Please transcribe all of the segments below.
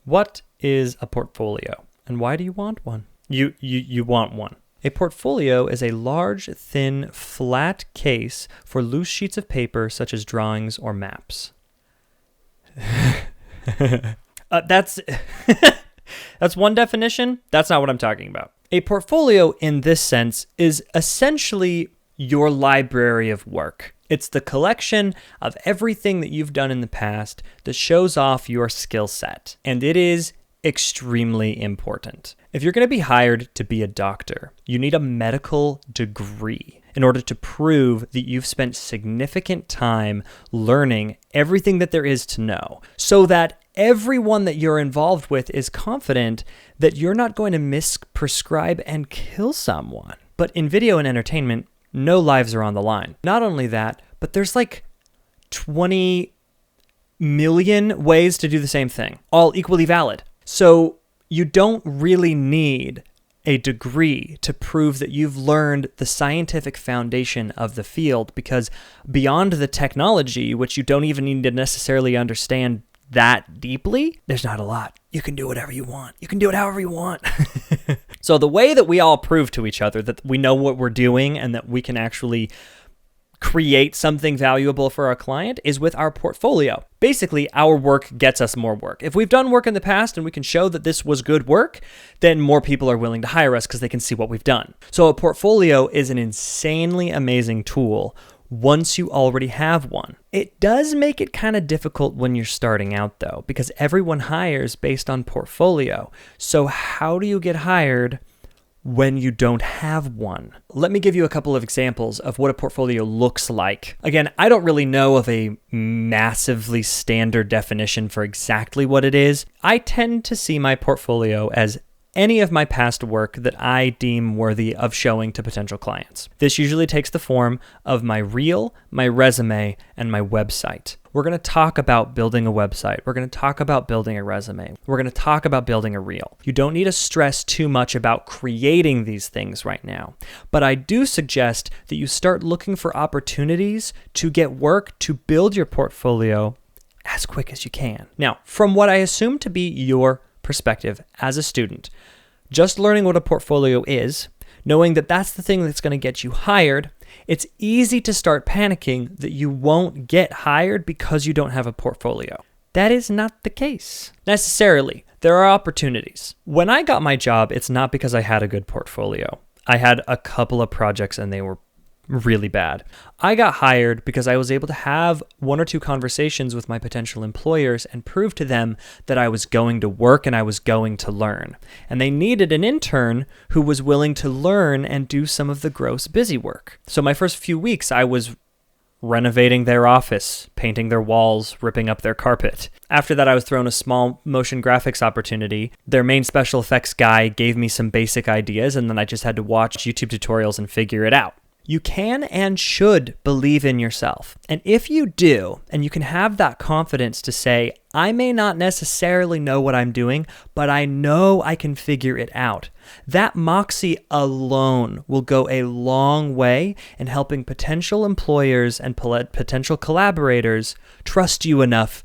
What is a portfolio, and why do you want one? You want one. A portfolio is a large, thin, flat case for loose sheets of paper such as drawings or maps. That's one definition. That's not what I'm talking about. A portfolio in this sense is essentially your library of work. It's the collection of everything that you've done in the past that shows off your skill set. And it is extremely important. If you're going to be hired to be a doctor, you need a medical degree in order to prove that you've spent significant time learning everything that there is to know, so that everyone that you're involved with is confident that you're not going to misprescribe and kill someone. But in video and entertainment, no lives are on the line. Not only that, but there's like 20 million ways to do the same thing, all equally valid. So you don't really need a degree to prove that you've learned the scientific foundation of the field, because beyond the technology, which you don't even need to necessarily understand that deeply, there's not a lot. You can do whatever you want. You can do it however you want. So the way that we all prove to each other that we know what we're doing and that we can actually create something valuable for our client is with our portfolio. Basically, our work gets us more work. If we've done work in the past and we can show that this was good work, then more people are willing to hire us because they can see what we've done. So a portfolio is an insanely amazing tool once you already have one. It does make it kind of difficult when you're starting out though, because everyone hires based on portfolio. So how do you get hired when you don't have one? Let me give you a couple of examples of what a portfolio looks like. Again, I don't really know of a massively standard definition for exactly what it is. I tend to see my portfolio as any of my past work that I deem worthy of showing to potential clients. This usually takes the form of my reel, my resume, and my website. We're going to talk about building a website. We're going to talk about building a resume. We're going to talk about building a reel. You don't need to stress too much about creating these things right now, but I do suggest that you start looking for opportunities to get work to build your portfolio as quick as you can. Now, from what I assume to be your perspective as a student, just learning what a portfolio is, knowing that that's the thing that's going to get you hired, it's easy to start panicking that you won't get hired because you don't have a portfolio. That is not the case necessarily. There are opportunities. When I got my job, it's not because I had a good portfolio. I had a couple of projects and they were really bad. I got hired because I was able to have one or two conversations with my potential employers and prove to them that I was going to work and I was going to learn. And they needed an intern who was willing to learn and do some of the gross busy work. So my first few weeks, I was renovating their office, painting their walls, ripping up their carpet. After that, I was thrown a small motion graphics opportunity. Their main special effects guy gave me some basic ideas, and then I just had to watch YouTube tutorials and figure it out. You can and should believe in yourself. And if you do, and you can have that confidence to say, I may not necessarily know what I'm doing, but I know I can figure it out. That moxie alone will go a long way in helping potential employers and potential collaborators trust you enough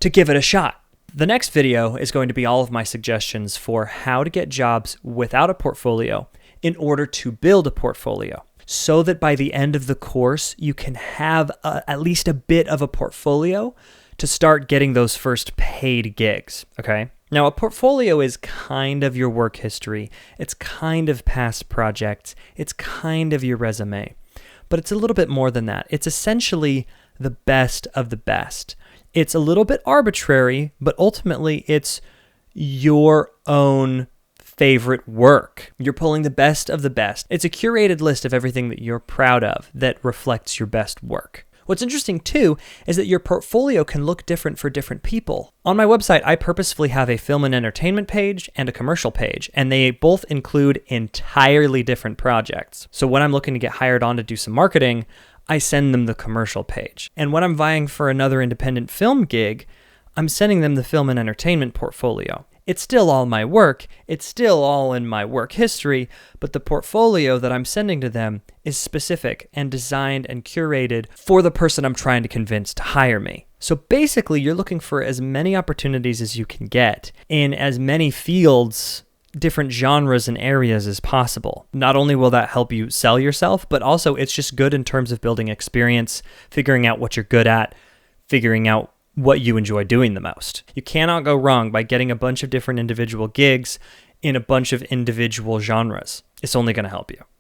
to give it a shot. The next video is going to be all of my suggestions for how to get jobs without a portfolio in order to build a portfolio, so that by the end of the course, you can have at least a bit of a portfolio to start getting those first paid gigs, okay? Now, a portfolio is kind of your work history. It's kind of past projects. It's kind of your resume. But it's a little bit more than that. It's essentially the best of the best. It's a little bit arbitrary, but ultimately it's your own favorite work. You're pulling the best of the best. It's a curated list of everything that you're proud of that reflects your best work. What's interesting too is that your portfolio can look different for different people. On my website, I purposefully have a film and entertainment page and a commercial page, and they both include entirely different projects. So when I'm looking to get hired on to do some marketing, I send them the commercial page. And when I'm vying for another independent film gig, I'm sending them the film and entertainment portfolio. It's still all my work, it's still all in my work history, but the portfolio that I'm sending to them is specific and designed and curated for the person I'm trying to convince to hire me. So basically, you're looking for as many opportunities as you can get in as many fields, different genres and areas as possible. Not only will that help you sell yourself, but also it's just good in terms of building experience, figuring out what you're good at, figuring out what you enjoy doing the most. You cannot go wrong by getting a bunch of different individual gigs in a bunch of individual genres. It's only going to help you.